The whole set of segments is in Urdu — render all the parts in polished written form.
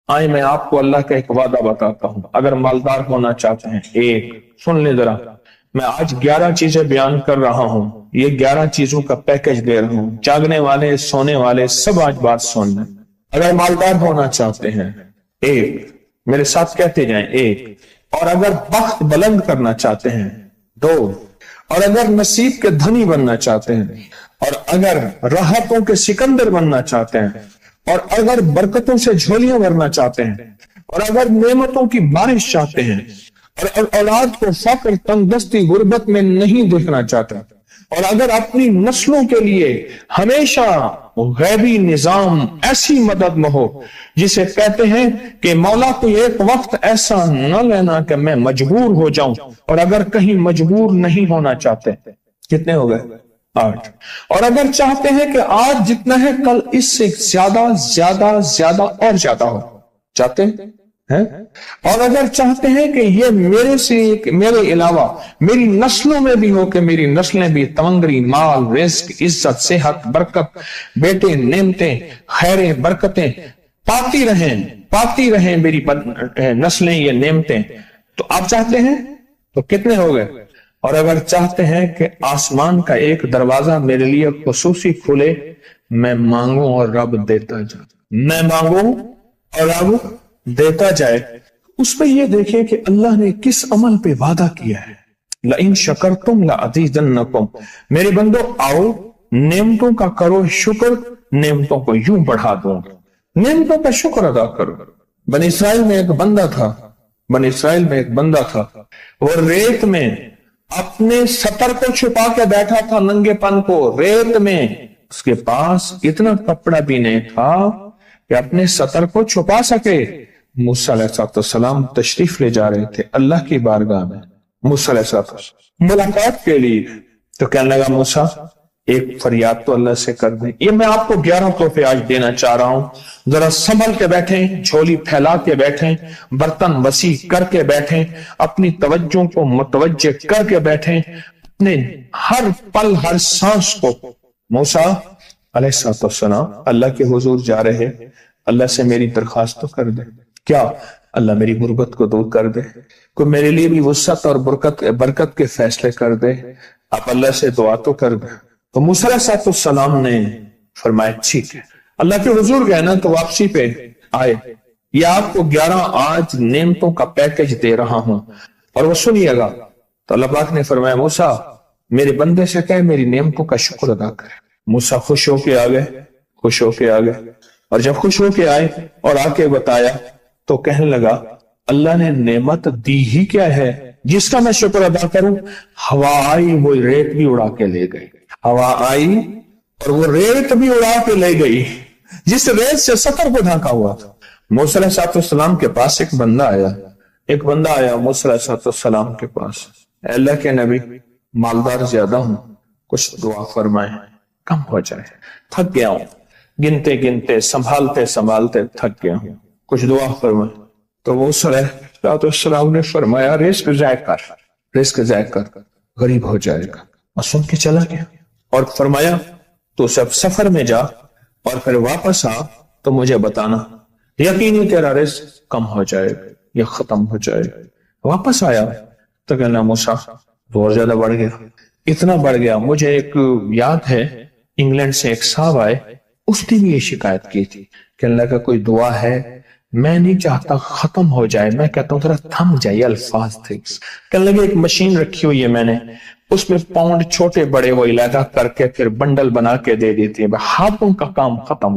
آئے میں آپ کو اللہ کا ایک وعدہ بتاتا ہوں، اگر مالدار ہونا چاہتے ہیں، ایک سن لیں ذرا، میں آج 11 چیزیں بیان کر رہا ہوں، یہ 11 چیزوں کا پیکج دے رہا ہوں، جاگنے والے سونے والے سب آج بات سن لیں۔ اگر مالدار ہونا چاہتے ہیں، ایک، میرے ساتھ کہتے جائیں، ایک، اور اگر بخت بلند کرنا چاہتے ہیں، دو، اور اگر نصیب کے دھنی بننا چاہتے ہیں، اور اگر راحتوں کے سکندر بننا چاہتے ہیں، اور اگر برکتوں سے جھولیاں بھرنا چاہتے ہیں، اور اگر نعمتوں کی بارش چاہتے ہیں، اور اولاد کو فقر، تنگ دستی، غربت میں نہیں دیکھنا چاہتے، اور اگر اپنی نسلوں کے لیے ہمیشہ غیبی نظام ایسی مدد میں ہو جسے کہتے ہیں کہ مولا کو ایک وقت ایسا نہ لینا کہ میں مجبور ہو جاؤں، اور اگر کہیں مجبور نہیں ہونا چاہتے، کتنے ہو گئے؟ 8۔ اور اگر چاہتے ہیں کہ آج جتنا ہے کل اس سے زیادہ زیادہ زیادہ اور زیادہ ہو، چاہتے ہیں؟ اور اگر چاہتے ہیں کہ یہ میرے علاوہ میری نسلوں میں بھی ہو، کہ میری نسلیں بھی تمنگری، مال، رزق، عزت، صحت، برکت، بیٹے، نعمتیں، خیریں، برکتیں پاتی رہیں میری نسلیں یہ نعمتیں، تو آپ چاہتے ہیں تو کتنے ہو گئے؟ اور اگر چاہتے ہیں کہ آسمان کا ایک دروازہ میرے لیے خصوصی کھلے، میں مانگوں اور رب دیتا جائے، میں مانگوں اور رب دیتا جائے۔ اس پہ یہ دیکھیں کہ اللہ نے کس عمل پہ وعدہ کیا ہے، لَإِن شَكَرْتُمْ لَأَزِيدَنَّكُمْ، میرے بندو آؤ نعمتوں کا کرو شکر، نعمتوں کو یوں بڑھا دوں گا، نعمتوں کا شکر ادا کرو۔ بنی اسرائیل میں ایک بندہ تھا، وہ ریت میں اپنے سطر کو چھپا کے بیٹھا تھا، ننگے پن کو ریت میں، اس کے پاس اتنا کپڑا بھی نہیں تھا کہ اپنے سطر کو چھپا سکے۔ موسیٰ علیہ السلام تشریف لے جا رہے تھے اللہ کی بارگاہ میں، موسیٰ علیہ السلام ملاقات کے لیے، تو کہنے لگا موسیٰ ایک فریاد تو اللہ سے کر دیں۔ یہ میں آپ کو 11 تحفے آج دینا چاہ رہا ہوں، ذرا سنبھل کے بیٹھیں، جھولی پھیلا کے بیٹھیں، برتن وسیع کر کے بیٹھیں، اپنی توجہ کو متوجہ کر کے بیٹھیں، اپنے ہر پل ہر سانس کو۔ موسیٰ علیہ السلام اللہ کے حضور جا رہے، اللہ سے میری درخواست تو کر دے، کیا اللہ میری غربت کو دور کر دے، کوئی میرے لیے بھی وسعت اور برکت کے فیصلے کر دے، آپ اللہ سے دعا تو کر دے۔ تو موسیٰ علیہ السلام نے فرمایا ٹھیک ہے، اللہ کے حضور گئے نا تو واپسی پہ آئے، یہ آپ کو 11 آج نعمتوں کا پیکج دے رہا ہوں، اور وہ سنیے گا۔ تو اللہ پاک نے فرمایا موسیٰ میرے بندے سے کہے میری نعمتوں کا شکر ادا کرے۔ موسیٰ خوش ہو کے آ گئے، اور جب خوش ہو کے آئے اور آ کے بتایا تو کہنے لگا اللہ نے نعمت دی ہی کیا ہے جس کا میں شکر ادا کروں؟ ہوا آئی وہ ریت بھی اڑا کے لے گئی، ہوا آئی اور وہ ریت بھی اڑا کے لے گئی جس ریت سے سطر کو ڈھانکا ہوا تھا۔ موسیٰ علیہ السلام کے پاس ایک بندہ آیا موسیٰ علیہ السلام کے پاس، اے اللہ کے نبی مالدار زیادہ ہوں، کچھ دعا فرمائیں کم ہو جائے، تھک گیا ہوں، گنتے سنبھالتے تھک گیا ہوں، کچھ دعا فرمائیں۔ تو موسیٰ علیہ السلام نے فرمایا رزق ضائع کر غریب ہو جائے گا، اور سن کے چلا گیا، اور فرمایا تو سب سفر میں جا اور پھر واپس آ تو مجھے بتانا، یقینی تیرا رزق کم ہو جائے گا یا ختم ہو جائے گا۔ واپس آیا تو کہنا موسیٰ بہت زیادہ بڑھ گیا، اتنا بڑھ گیا، مجھے ایک یاد ہے انگلینڈ سے ایک صاحب آئے، اس نے بھی یہ شکایت کی تھی کہ اللہ کا کوئی دعا ہے، میں نہیں چاہتا ختم ہو جائے، میں کہتا ہوں ذرا تھم جائے الفاظ تھے۔ کہنے لگے ایک مشین رکھی ہوئی ہے میں نے، اس میں پاؤنڈ چھوٹے بڑے وہ علیحدہ کر کے پھر بنڈل بنا کے دے دیتی ہے، ہاتھوں کا کام ختم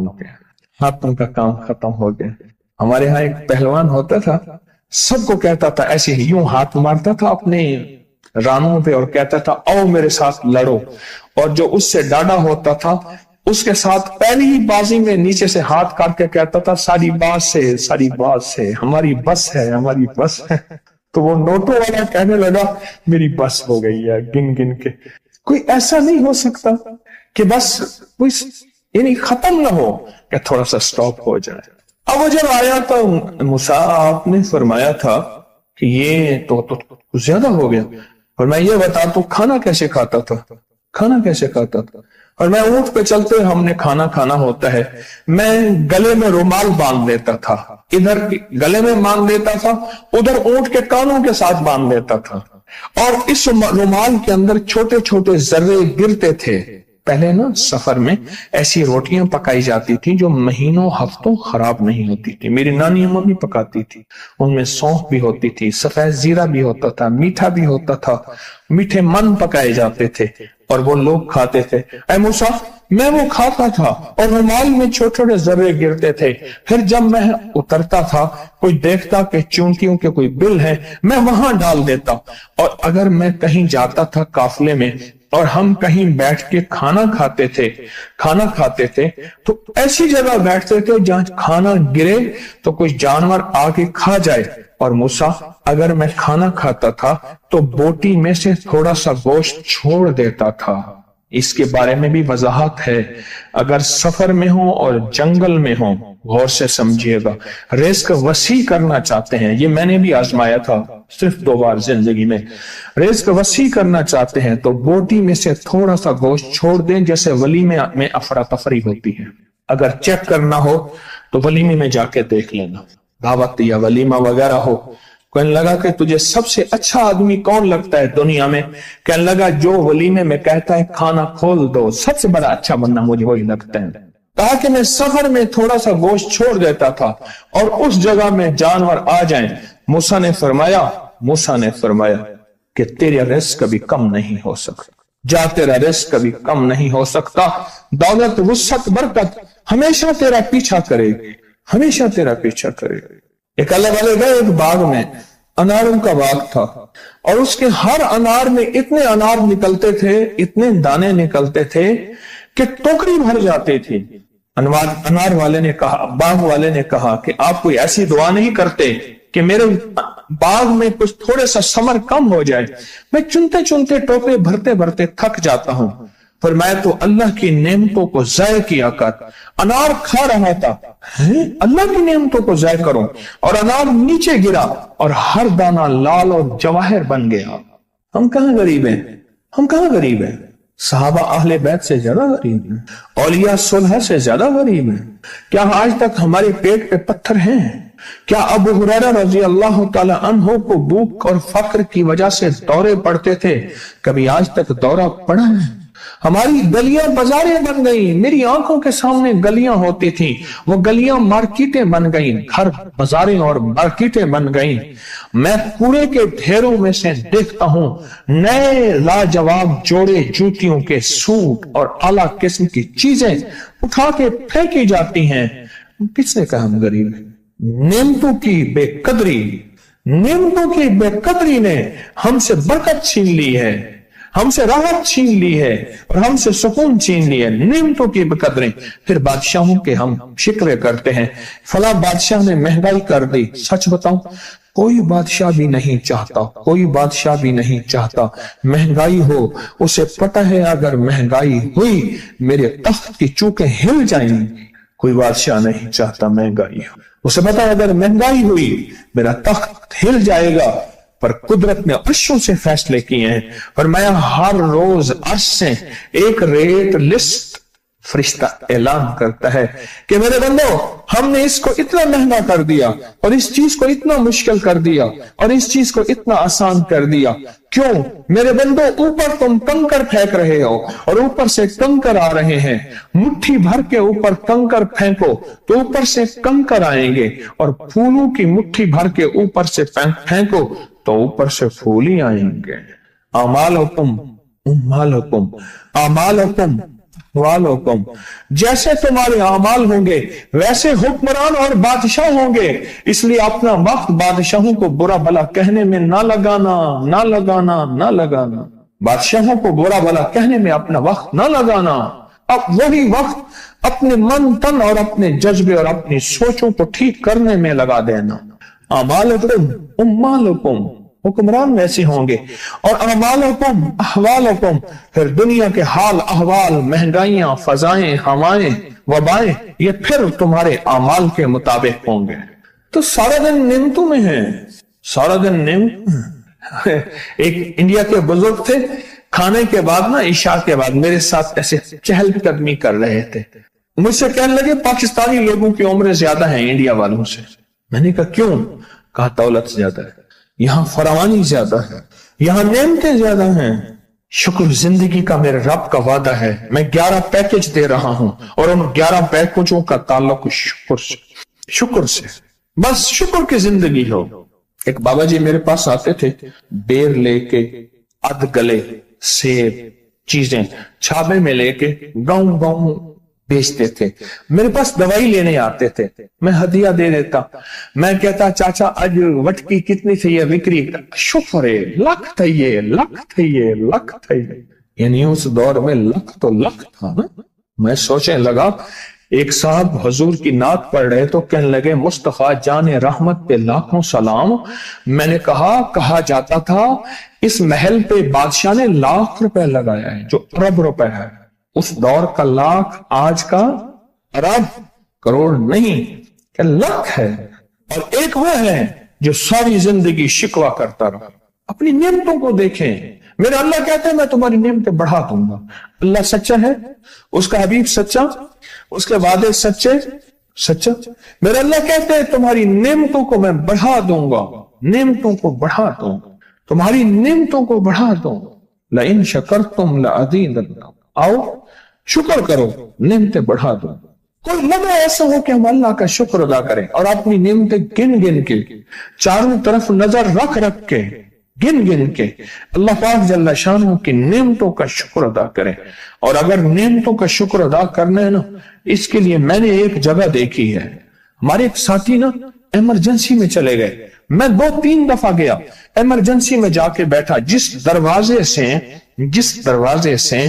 ہو گیا۔ ہمارے ہاں ایک پہلوان ہوتا تھا، سب کو کہتا تھا ایسے ہی، یوں ہاتھ مارتا تھا اپنے رانوں پہ اور کہتا تھا آؤ میرے ساتھ لڑو، اور جو اس سے ڈاڈا ہوتا تھا اس کے ساتھ پہلی ہی بازی میں نیچے سے ہاتھ کاٹ کے کہتا تھا ساری بات سے ہماری بس ہے۔ تو وہ نوٹوں والا کہنے لگا میری بس ہو گئی ہے گن کے۔ کوئی ایسا نہیں ہو سکتا کہ بس یعنی ختم نہ ہو، کہ تھوڑا سا سٹاپ ہو جائے۔ اب وہ جب آیا تو موسیٰ آپ نے فرمایا تھا کہ یہ تو زیادہ ہو گیا، اور میں یہ بتا تو کھانا کیسے کھاتا تھا؟ اور میں اونٹ پہ چلتے ہوئے ہم نے کھانا کھانا ہوتا ہے، میں گلے میں رومال باندھ لیتا تھا، ادھر گلے میں باندھ لیتا تھا، ادھر اونٹ کے کانوں کے ساتھ باندھ لیتا تھا، اور اس رومال کے اندر چھوٹے چھوٹے ذرے گرتے تھے۔ پہلے نا سفر میں ایسی روٹیاں پکائی جاتی تھی جو مہینوں ہفتوں خراب نہیں ہوتی تھی، میری نانی اماں بھی پکاتی تھی، ان میں سونف بھی ہوتی تھی، سفید زیرہ بھی ہوتا تھا، میٹھا بھی ہوتا تھا، میٹھے من پکائے جاتے تھے اور وہ لوگ کھاتے تھے۔ اے موسیٰ، میں وہ کھاتا تھا اور رومال میں چھوٹے چھوٹے ذرے گرتے تھے، پھر جب میں اترتا تھا کوئی دیکھتا کہ چونٹیوں کے کوئی بل ہے، میں وہاں ڈال دیتا، اور اگر میں کہیں جاتا تھا قافلے میں اور ہم کہیں بیٹھ کے کھانا کھاتے تھے تو ایسی جگہ بیٹھتے تھے جہاں کھانا گرے تو کوئی جانور آ کے کھا جائے، اور موسیٰ اگر میں کھانا کھاتا تھا تو بوٹی میں سے تھوڑا سا گوشت چھوڑ دیتا تھا۔ اس کے بارے میں بھی وضاحت ہے، اگر سفر میں ہو اور جنگل میں ہو، غور سے سمجھیے گا، رزق وسیع کرنا چاہتے ہیں، یہ میں نے بھی آزمایا تھا صرف 2 بار زندگی میں، رزق وسیع کرنا چاہتے ہیں تو بوٹی میں سے تھوڑا سا گوشت چھوڑ دیں، جیسے ولیمے میں افراتفری ہوتی ہے۔ اگر چیک کرنا ہو تو ولیمے میں جا کے دیکھ لینا، دعوت یا ولیمہ وغیرہ ہو، کہنے لگا کہ تجھے سب سے اچھا آدمی کون لگتا ہے دنیا میں؟ کہنے لگا جو ولیمے میں کہتا ہے کھانا کھول دو، سب سے بڑا اچھا بندہ مجھے وہی لگتا ہے۔ تاکہ میں سفر میں تھوڑا سا گوشت چھوڑ دیتا تھا اور اس جگہ میں جانور آ جائیں۔ موسیٰ نے فرمایا کہ تیرا رزق کبھی کم نہیں ہو سکتا، جا تیرا رزق کبھی کم نہیں ہو سکتا، دولت وسعت برکت ہمیشہ تیرا پیچھا کرے گی، ہمیشہ تیرا پیچھا کرے گی۔ ایک اللہ والے گئے ایک باغ میں، اناروں کا باغ تھا، اور اس کے ہر انار میں اتنے انار نکلتے تھے، اتنے دانے نکلتے تھے کہ ٹوکری بھر جاتی تھی۔ انار والے نے کہا، باغ والے نے کہا کہ آپ کوئی ایسی دعا نہیں کرتے کہ میرے باغ میں کچھ تھوڑے سا ثمر کم ہو جائے، میں چنتے چنتے ٹوکرے بھرتے بھرتے تھک جاتا ہوں، پر میں تو اللہ کی نعمتوں کو ضائع کیا کر انار کھا رہا تھا، اللہ کی نعمتوں کو ضائع کروں، اور انار نیچے گرا اور ہر دانہ لال اور جواہر بن گیا۔ ہم کہاں غریب ہیں؟ صحابہ اہل بیت سے زیادہ غریب ہیں، اولیاء صلح سے زیادہ غریب ہیں۔ کیا آج تک ہمارے پیٹ پہ پتھر ہیں؟ کیا ابو ہریرہ رضی اللہ تعالی عنہ کو بھوک اور فقر کی وجہ سے دورے پڑتے تھے؟ کبھی آج تک دورہ پڑا ہے؟ ہماری گلیاں بازاریں بن گئی، میری آنکھوں کے سامنے گلیاں ہوتی تھی، وہ گلیاں مارکیٹیں بن گئیں، گھر بازاریں اور مارکیٹیں بن گئیں۔ میں کوڑے کے ڈھیروں میں سے دیکھتا ہوں نئے لاجواب جوڑے جوتیوں کے سوٹ اور اعلیٰ قسم کی چیزیں اٹھا کے پھینکی جاتی ہیں۔ کس نے کہا ہم غریب ہیں؟ نعمتوں کی بے قدری نے ہم سے برکت چھین لی ہے، ہم سے راحت چھین لی ہے اور ہم سے سکون چھین لی ہے، نعمتوں کی بے قدری۔ پھر بادشاہوں کے ہم شکوے کرتے ہیں، فلاں بادشاہ نے مہنگائی کر دی۔ سچ بتاؤں، کوئی بادشاہ بھی نہیں چاہتا مہنگائی ہو، اسے پتہ ہے اگر مہنگائی ہوئی میرے تخت کی چوکیں ہل جائیں گی۔ کوئی بادشاہ نہیں چاہتا مہنگائی ہو، اسے پتہ ہے اگر مہنگائی ہوئی میرا تخت ہل جائے گا، پر قدرت نے عرشوں سے فیصلے کیے ہیں، اور میں ہر روز عرش سے ایک ریٹ لسٹ فرشتہ اعلان کرتا ہے کہ میرے بندو، ہم نے اس کو اتنا مہنگا کر دیا اور اس چیز کو اتنا مشکل کر دیا اور اس چیز کو اتنا آسان کر دیا، کیوں میرے بندو؟ اوپر تم کنکر پھینک رہے ہو اور اوپر سے کنکر آ رہے ہیں، مٹھی بھر کے اوپر کنکر پھینکو تو اوپر سے کنکر آئیں گے، اور پھولوں کی مٹھی بھر کے اوپر سے پھینکو تو اوپر سے پھول ہی آئیں گے۔ اعمالکم، جیسے تمہارے اعمال ہوں گے ویسے حکمران اور بادشاہ ہوں گے، اس لیے اپنا وقت بادشاہوں کو برا بھلا کہنے میں نہ لگانا، بادشاہوں کو برا بھلا کہنے میں اپنا وقت نہ لگانا، اب وہی وقت اپنے من تن اور اپنے جذبے اور اپنی سوچوں کو ٹھیک کرنے میں لگا دینا۔ اعمالکم، حکمران ویسے ہوں گے، اور اعمالکم احوالکم، پھر دنیا کے حال احوال، مہنگائیاں، فضائیں، ہوائیں، وبائیں، یہ پھر تمہارے اعمال کے مطابق ہوں گے۔ تو سارا دن نعمتوں میں ہیں، سارا دن نعمت۔ ایک انڈیا کے بزرگ تھے، کھانے کے بعد نا عشاء کے بعد میرے ساتھ ایسے چہل قدمی کر رہے تھے. مجھ سے کہنے لگے پاکستانی لوگوں کی عمریں زیادہ ہیں انڈیا والوں سے. میں نے کہا کیوں؟ کہا دولت زیادہ ہے, یہاں فراوانی زیادہ ہے, یہاں نعمتیں زیادہ ہیں. شکر زندگی کا میرے رب کا وعدہ ہے, میں 11 پیکج دے رہا ہوں اور ان 11 پیکجوں کا تعلق شکر سے. بس شکر کی زندگی ہو. ایک بابا جی میرے پاس آتے تھے, بیر لے کے, ادھ گلے سیب چیزیں چھابے میں لے کے گاؤں گاؤں بیچتے تھے. میرے پاس دوائی لینے آتے تھے, میں ہدیہ دے دیتا. میں کہتا چاچا آج وٹکی کتنی تھی یہ وکری؟ شکر ہے, لکھ تھا یہ, لکھ تھا یہ, لکھ تھا یہ. یعنی اس دور میں لکھ تو لکھ تھا نا. میں سوچنے لگا, ایک صاحب حضور کی نعت پڑھ رہے تو کہنے لگے مصطفیٰ جان رحمت پہ لاکھوں سلام. میں نے کہا جاتا تھا اس محل پہ بادشاہ نے لاکھ روپے لگایا ہے, جو ارب روپے ہے. اس دور کا لاکھ آج کا ارب کروڑ نہیں کہ لاکھ ہے. اور ایک وہ ہے جو ساری زندگی شکوہ کرتا رہا. اپنی نعمتوں کو دیکھیں. میرا اللہ کہتے ہیں میں تمہاری نعمتیں بڑھا دوں گا. اللہ سچا ہے, اس کا حبیب سچا, اس کے وعدے سچا. میرا اللہ کہتے ہیں تمہاری نعمتوں کو میں بڑھا دوں گا, نعمتوں کو بڑھا دوں گا, تمہاری نعمتوں کو بڑھا دوں گا. لئن شکرتم لأزیدنکم, آؤ شکر کرو, نعمتیں بڑھا دوں. کوئی لمحہ ایسا ہو کہ ہم اللہ کا شکر ادا کریں اور اپنی نعمتیں گن گن کے, چاروں طرف نظر رکھ کے, گن گن کے اللہ پاک جل شانہ کی نعمتوں کا شکر ادا کریں. اور اگر نعمتوں کا شکر ادا کرنا ہے نا, اس کے لیے میں نے ایک جگہ دیکھی ہے. ہمارے ایک ساتھی نا ایمرجنسی میں چلے گئے. میں 2-3 دفعہ گیا, ایمرجنسی میں جا کے بیٹھا. جس دروازے سے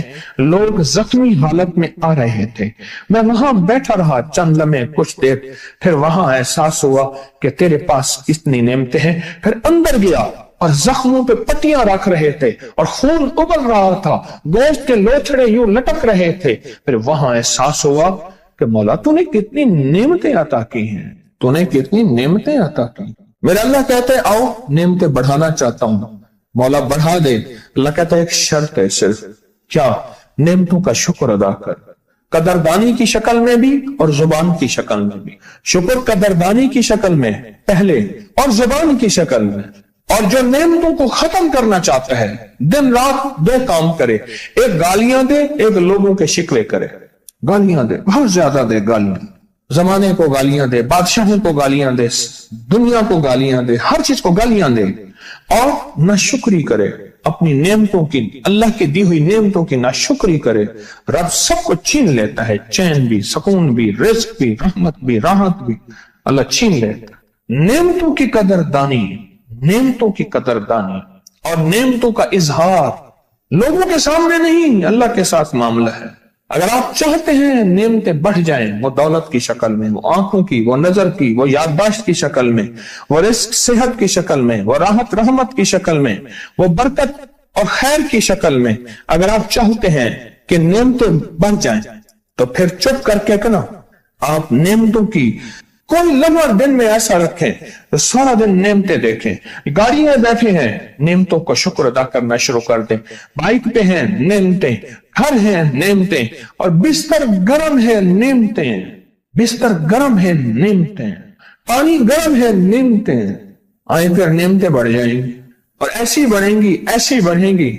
لوگ زخمی حالت میں آ رہے تھے, میں وہاں بیٹھا رہا چند لمحے, کچھ دیر. پھر وہاں احساس ہوا کہ تیرے پاس اتنی نعمتیں ہیں. پھر اندر گیا اور زخموں پہ پٹیاں رکھ رہے تھے اور خون ابل رہا تھا, گوشت کے لوتھڑے یوں لٹک رہے تھے. پھر وہاں احساس ہوا کہ مولا تو نے کتنی نعمتیں عطا کی ہیں, تو نے کتنی نعمتیں عطا کی. میرا اللہ کہتے ہیں آؤ نعمتیں بڑھانا چاہتا ہوں. مولا بڑھا دے. اللہ کہتا ہے ایک شرط ہے صرف, کیا؟ نعمتوں کا شکر ادا کر, قدردانی کی شکل میں بھی اور زبان کی شکل میں بھی. شکر قدردانی کی شکل میں پہلے اور زبان کی شکل میں. اور جو نعمتوں کو ختم کرنا چاہتا ہے دن رات 2 کام کرے, ایک گالیاں دے, ایک لوگوں کے شکوے کرے. گالیاں دے, بہت زیادہ دے گالیاں, زمانے کو گالیاں دے, بادشاہوں کو گالیاں دے, دنیا کو گالیاں دے, ہر چیز کو گالیاں دے. اور ناشکری کرے اپنی نعمتوں کی, اللہ کی دی ہوئی نعمتوں کی ناشکری کرے. رب سب کو چھین لیتا ہے, چین بھی, سکون بھی, رزق بھی, رحمت بھی, راحت بھی, اللہ چھین لیتا ہے. نعمتوں کی قدردانی, نعمتوں کی قدردانی اور نعمتوں کا اظہار لوگوں کے سامنے نہیں, اللہ کے ساتھ معاملہ ہے. اگر آپ چاہتے ہیں نعمتیں بڑھ جائیں, وہ دولت کی شکل میں, وہ آنکھوں کی, وہ نظر کی, وہ یادداشت کی شکل میں, وہ رزق صحت کی شکل میں, وہ راحت رحمت کی شکل میں, وہ برکت اور خیر کی شکل میں, اگر آپ چاہتے ہیں کہ نعمتیں بڑھ جائیں تو پھر چپ کر کے نا آپ نعمتوں کی کوئی لمحہ دن میں ایسا رکھیں تو سارا دن نعمتیں دیکھیں. گاڑی میں بیٹھے ہیں, نعمتوں کا شکر ادا کرنا شروع کر دیں. بائک پہ ہیں, نعمتیں. گھر ہیں, نعمتیں. اور بستر گرم ہے, نعمتیں. بستر گرم ہے, نعمتیں. پانی گرم ہے, نعمتیں. آئیں پھر نعمتیں بڑھ جائیں گی اور ایسی بڑھیں گی, ایسی بڑھیں گی